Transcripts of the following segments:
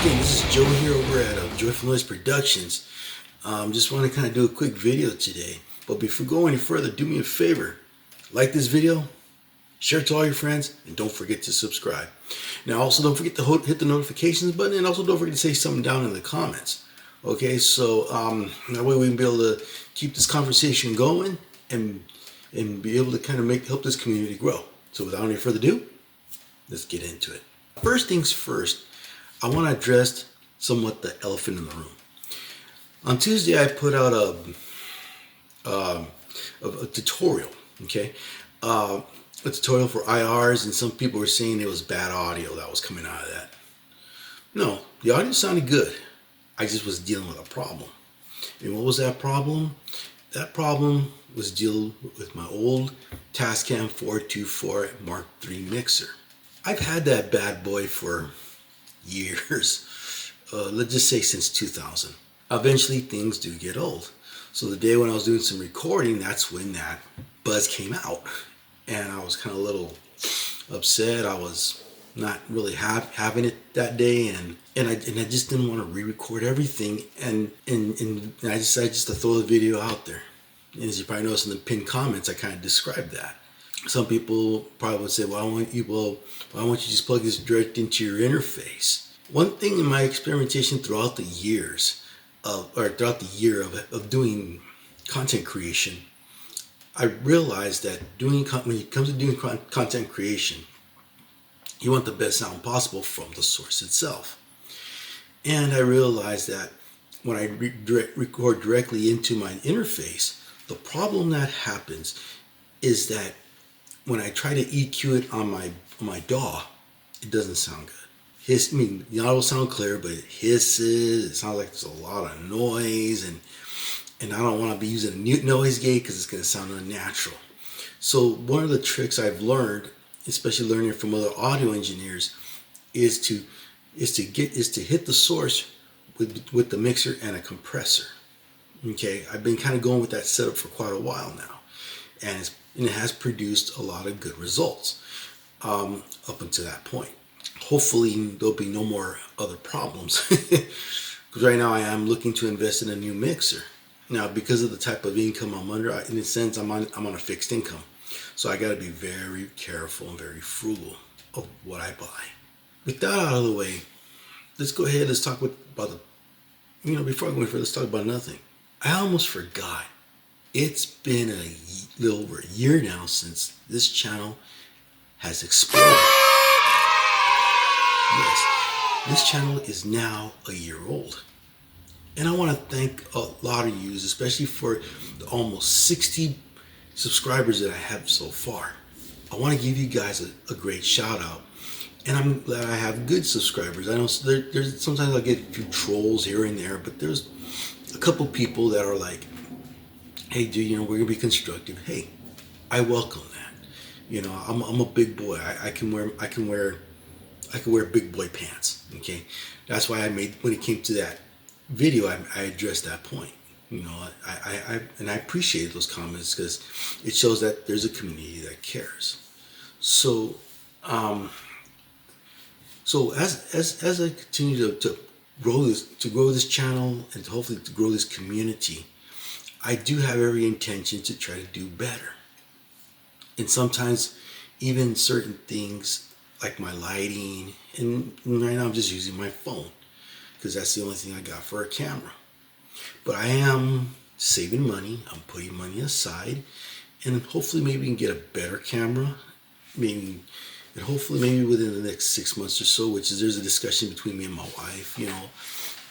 again, this is Joe here over at Joyful Noise Productions. Just want to kind of do a quick video today. But before going any further, do me a favor. Like this video, share it to all your friends, and don't forget to subscribe. Now also don't forget to hit the notifications button, and also don't forget to say something down in the comments. Okay, so that way we can be able to keep this conversation going and be able to kind of help this community grow. So without any further ado, let's get into it. First things first, I want to address somewhat the elephant in the room. On Tuesday, I put out a tutorial, okay? A tutorial for IRs, and some people were saying it was bad audio that was coming out of that. No, the audio sounded good. I just was dealing with a problem. And what was that problem? That problem was dealing with my old Tascam 424 Mark III mixer. I've had that bad boy for years. Let's just say since 2000. Eventually things do get old. So the day when I was doing some recording, that's when that buzz came out. And I was kind of a little upset. I was not really having it that day, and I just didn't want to re-record everything, and I decided just to throw the video out there. And as you probably noticed in the pinned comments, I kind of described that. Some people probably would say, why don't you just plug this direct into your interface? One thing in my experimentation throughout the year of doing content creation, I realized that when it comes to doing content creation, you want the best sound possible from the source itself. And I realized that when I record directly into my interface, the problem that happens is that when I try to EQ it on my DAW, it doesn't sound good. The audio will sound clear, but it hisses. It sounds like there's a lot of noise, and I don't want to be using a noise gate because it's going to sound unnatural. So one of the tricks I've learned, especially learning from other audio engineers, is to hit the source with the mixer and a compressor. Okay, I've been kind of going with that setup for quite a while now, and it has produced a lot of good results up until that point. Hopefully there'll be no more other problems, because right now I am looking to invest in a new mixer. Now, because of the type of income I'm under, in a sense, I'm on a fixed income, so I got to be very careful and very frugal of what I buy. With that out of the way, let's go ahead. Let's talk about before I go any further, let's talk about nothing. I almost forgot. It's been a little over a year now since this channel has exploded. Yes, this channel is now a year old. And I want to thank a lot of you, especially for the almost 60 subscribers that I have so far. I want to give you guys a great shout out. And I'm glad I have good subscribers. I know there's sometimes I'll get a few trolls here and there, but there's a couple people that are like, hey dude, we're gonna be constructive. Hey, I welcome that. I'm a big boy. I can wear big boy pants. Okay, that's why when it came to that video, I addressed that point. I appreciate those comments because it shows that there's a community that cares. So as I continue to grow this channel, and hopefully to grow this community, I do have every intention to try to do better. And sometimes even certain things like my lighting, and right now I'm just using my phone because that's the only thing I got for a camera. But I am saving money. I'm putting money aside, and hopefully maybe we can get a better camera. Hopefully maybe within the next 6 months or so, there's a discussion between me and my wife,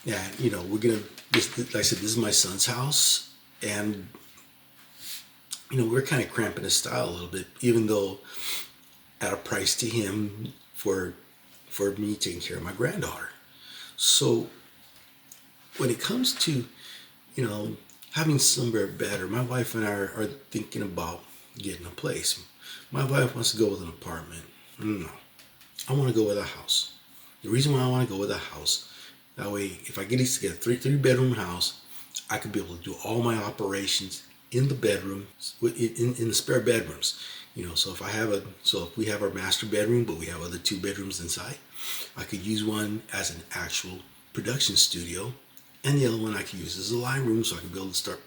that, we're going to, like I said, this is my son's house, and, we're kind of cramping his style a little bit, even though at a price to him for me taking care of my granddaughter. So when it comes to, having somewhere better, my wife and I are thinking about getting a place. My wife wants to go with an apartment. No, I want to go with a house. The reason why I want to go with a house, that way if I get a three-bedroom house, I could be able to do all my operations in the bedrooms, in the spare bedrooms, So if we have our master bedroom, but we have other 2 bedrooms inside, I could use one as an actual production studio, and the other one I could use as a live room, so I could be able to start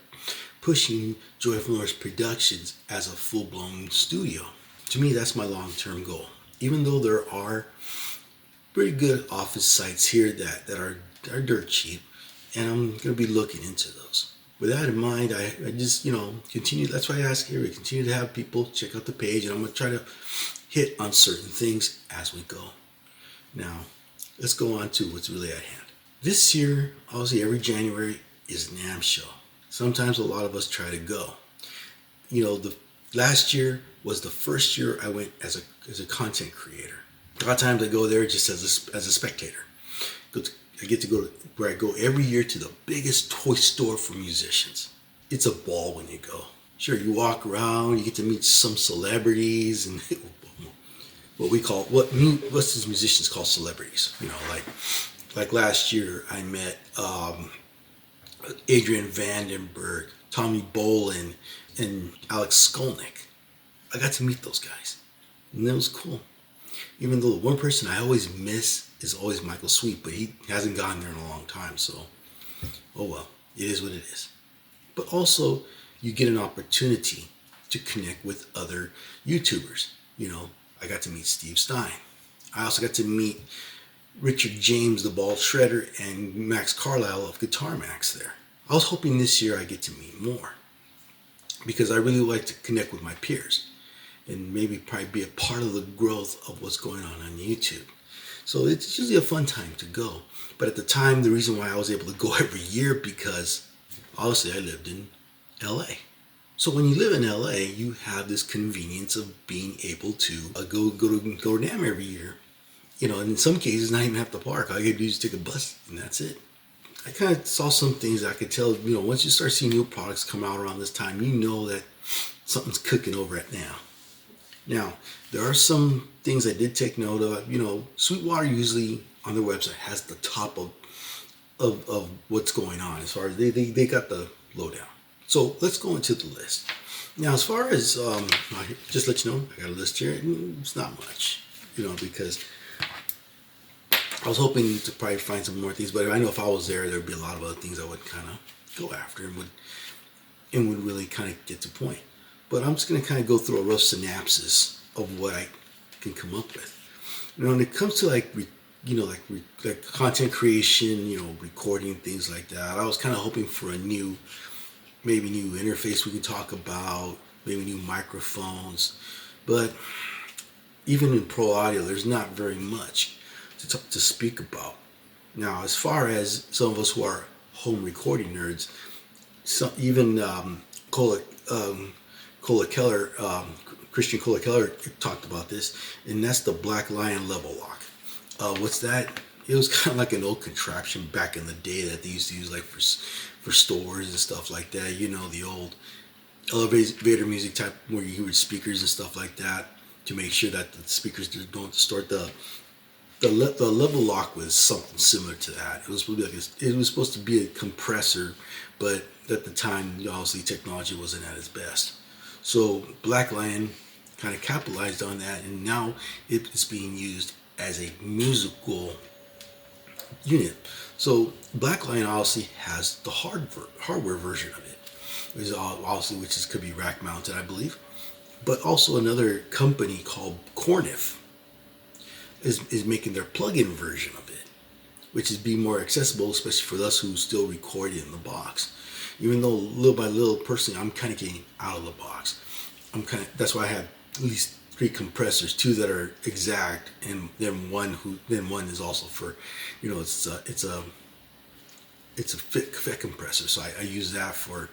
pushing Joyful Noise Productions as a full-blown studio. To me, that's my long-term goal. Even though there are pretty good office sites here that are dirt cheap, and I'm going to be looking into those. With that in mind, I just, continue. That's why I ask here. We continue to have people check out the page, and I'm going to try to hit on certain things as we go. Now, let's go on to what's really at hand. This year, obviously, every January is NAMM Show. Sometimes a lot of us try to go. The last year was the first year I went as a content creator. A lot of times I go there just as a spectator. I get to go where I go every year to the biggest toy store for musicians. It's a ball when you go. Sure, you walk around, you get to meet some celebrities and what's these musicians call celebrities? Like last year I met Adrian Vandenberg, Tommy Bolin, and Alex Skolnick. I got to meet those guys, and that was cool. Even though the one person I always miss is always Michael Sweet, but he hasn't gone there in a long time, so oh well, it is what it is. But also, you get an opportunity to connect with other YouTubers. I got to meet Steve Stein. I also got to meet Richard James, the Bald Shredder, and Max Carlisle of Guitar Max there. I was hoping this year I get to meet more, because I really like to connect with my peers and maybe probably be a part of the growth of what's going on YouTube. So it's usually a fun time to go. But at the time, the reason why I was able to go every year, because obviously I lived in LA. So when you live in LA, you have this convenience of being able to go to NAMM every year. And in some cases, not even have to park. All you have to do is take a bus, and that's it. I kind of saw some things that I could tell, once you start seeing new products come out around this time, that something's cooking over at NAMM. Now, there are some things I did take note of. Sweetwater usually on their website has the top of what's going on, as far as they got the lowdown. So let's go into the list. Now, as far as, just let you know, I got a list here. It's not much, because I was hoping to probably find some more things, but I know if I was there, there'd be a lot of other things I would kind of go after and would really kind of get to point. But I'm just going to kind of go through a rough synopsis of what I can come up with. When it comes to like content creation, recording, things like that, I was kind of hoping for a new interface we could talk about, maybe new microphones. But even in pro audio, there's not very much to speak about. Now, as far as some of us who are home recording nerds, even Christian Cola Keller talked about this, and that's the Black Lion level lock. What's that? It was kind of like an old contraption back in the day that they used to use like for stores and stuff like that. The old elevator music type where you hear speakers and stuff like that, to make sure that the speakers don't distort. The level lock was something similar to that. It was supposed to be a compressor, but at the time, obviously, technology wasn't at its best. So Black Lion kind of capitalized on that, and now it's being used as a musical unit. So Black Lion obviously has the hardware version of it, which could be rack mounted, I believe. But also another company called Cornif is making their plug-in version of it, which is being more accessible, especially for us who still record it in the box. Even though little by little, personally, I'm kind of getting out of the box. That's why I have at least 3 compressors, 2 that are exact, and then one is also for, it's a fit compressor. So I use that for,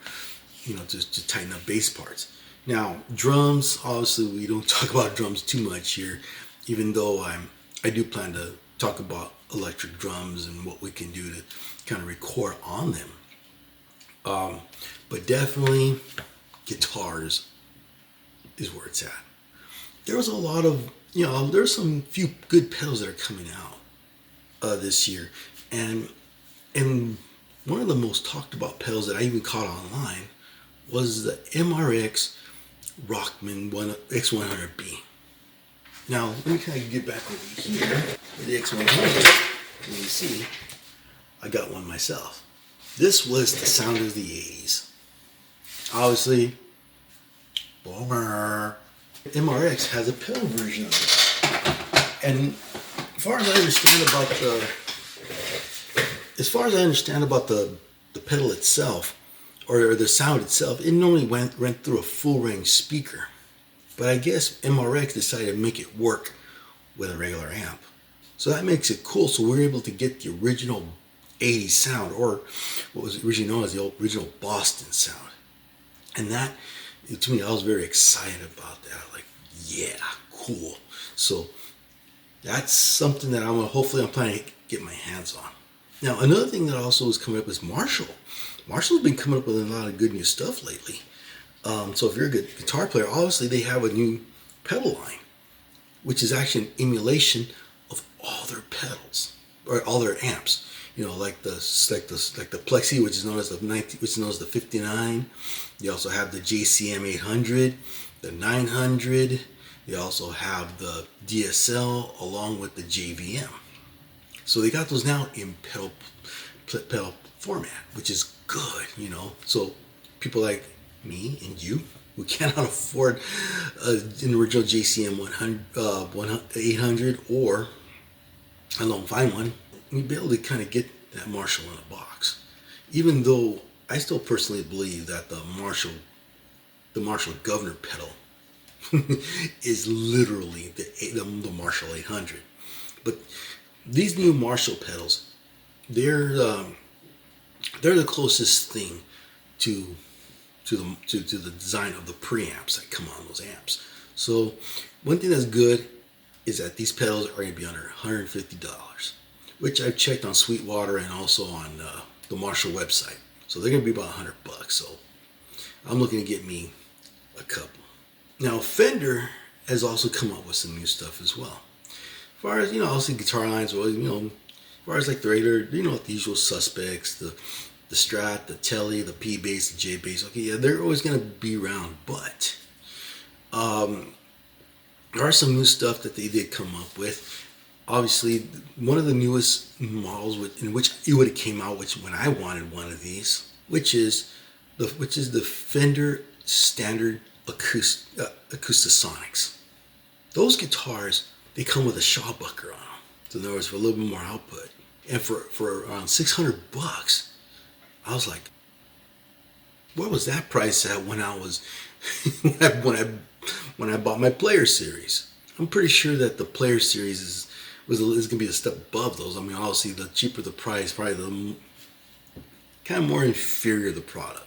to tighten up bass parts. Now, drums, obviously we don't talk about drums too much here, even though I do plan to talk about electric drums and what we can do to kind of record on them. But definitely guitars is where it's at. There was a lot of, there's some few good pedals that are coming out this year. And one of the most talked about pedals that I even caught online was the MRX Rockman X100B. Now, let me kind of get back over here with the X100. And you see, I got one myself. This was the sound of the 80s. Obviously, boomer. MRX has a pedal version of it. And as far as I understand about the pedal itself, or the sound itself, it normally went through a full range speaker. But I guess MRX decided to make it work with a regular amp. So that makes it cool. So we're able to get the original 80s sound, or what was originally known as the original Boston sound. And that, to me, I was very excited about that. Like, yeah, cool. So that's something that I'm planning to get my hands on. Now, another thing that also is coming up is Marshall. Marshall's been coming up with a lot of good new stuff lately. So if you're a good guitar player, obviously they have a new pedal line, which is actually an emulation of all their pedals or all their amps. You know, like the Plexi, which is known as the 59. You also have the JCM 800, the 900. They also have the DSL along with the JVM. So they got those now in pedal format, which is good, you know. So people like me and you who cannot afford an original JCM 800 or I don't find one, we'd be able to kind of get that Marshall in a box. Even though I still personally believe that the Marshall Governor pedal is literally the Marshall 800. But these new Marshall pedals, they're the closest thing to the design of the preamps that come on those amps. So one thing that's good is that these pedals are going to be under $150, which I've checked on Sweetwater and also on the Marshall website. So they're going to be about $100. So I'm looking to get me a couple. Now Fender has also come up with some new stuff as well. As far as, you know, obviously guitar lines, well, you know, as far as like the regular, you know, the usual suspects, the Strat, the Tele, the P bass, the J bass. Okay, yeah, they're always going to be around, but there are some new stuff that they did come up with. Obviously, one of the newest models in which it would have came out, which when I wanted one of these, which is the Fender Standard Acoustasonics. Those guitars, they come with a shawbucker on them. So in other words, for a little bit more output. And for around $600, I was like, what was that price at when I was when I bought my Player Series? I'm pretty sure that the Player Series is going to be a step above those. I mean, obviously, the cheaper the price, probably the kind of more inferior the product.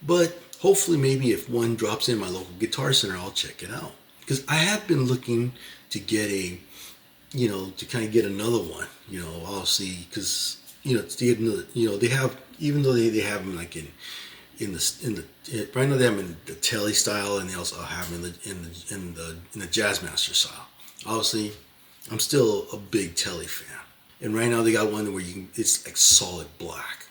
But hopefully, maybe if one drops in my local Guitar Center, I'll check it out. Because I have been looking to get to kind of get another one. You know, obviously, because they have, even though they have them like right now they have them in the Tele style, and they also have them in the Jazzmaster style. Obviously, I'm still a big Tele fan, and right now they got one where it's like solid black,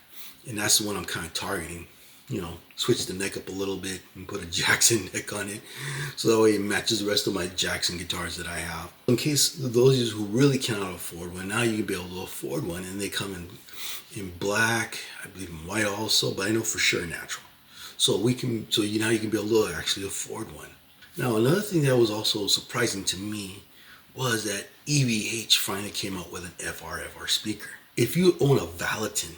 and that's the one I'm kind of targeting. You know, switch the neck up a little bit and put a Jackson neck on it, so that way it matches the rest of my Jackson guitars that I have. In case those of you who really cannot afford one, now you can be able to afford one, and they come in black, I believe in white also, but I know for sure natural. So now you can be able to actually afford one. Now another thing that was also surprising to me was that EVH finally came out with an FR speaker. If you own a Valatin,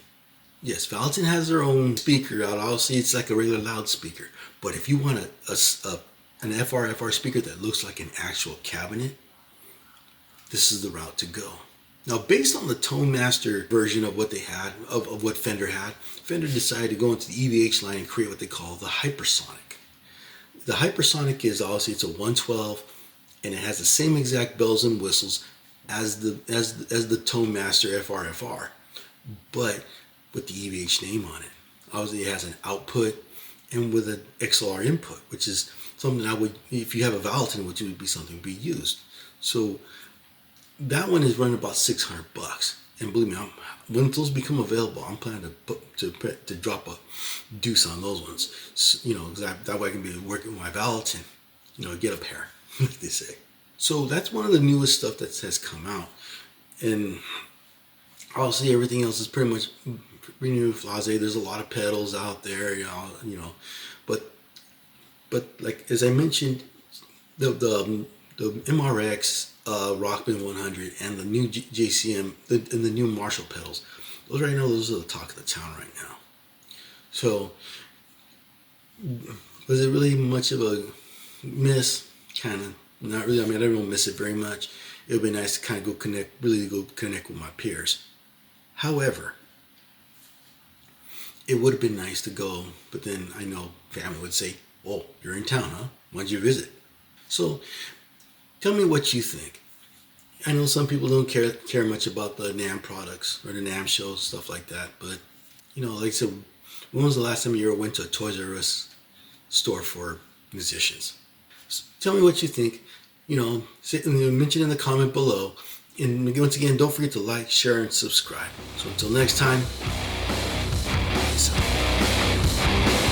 yes, Valatin has their own speaker out. Obviously, it's like a regular loudspeaker. But if you want an FR speaker that looks like an actual cabinet, this is the route to go. Now, based on the Tone Master version of what they had, of what Fender had, Fender decided to go into the EVH line and create what they call the Hypersonic. The Hypersonic is obviously, it's a 112, and it has the same exact bells and whistles as the Tone Master FR, but with the EVH name on it. Obviously, it has an output and with an XLR input, which is something I would, if you have a Valatin, which would be something to be used. So that one is running about $600, And believe me, when those become available, I'm planning to drop a deuce on those ones. So, that way I can be working with my valet and get a pair, like they say. So that's one of the newest stuff that has come out, and obviously everything else is pretty much new. There's a lot of pedals out there, but like as I mentioned, the MRX Rockman 100 and the new JCM and the new Marshall pedals, those are the talk of the town right now. So was it really much of a miss? Kind of not really. I mean, I don't miss it very much. It would be nice to kind of go connect with my peers. However, it would have been nice to go, but then I know family would say, "Oh, you're in town, huh? Why'd you visit?" So tell me what you think. I know some people don't care much about the NAMM products or the NAMM Show, stuff like that, but like I said, when was the last time you ever went to a Toys R Us store for musicians? So tell me what you think. Mention in the comment below. And once again, don't forget to like, share, and subscribe. So until next time, peace out.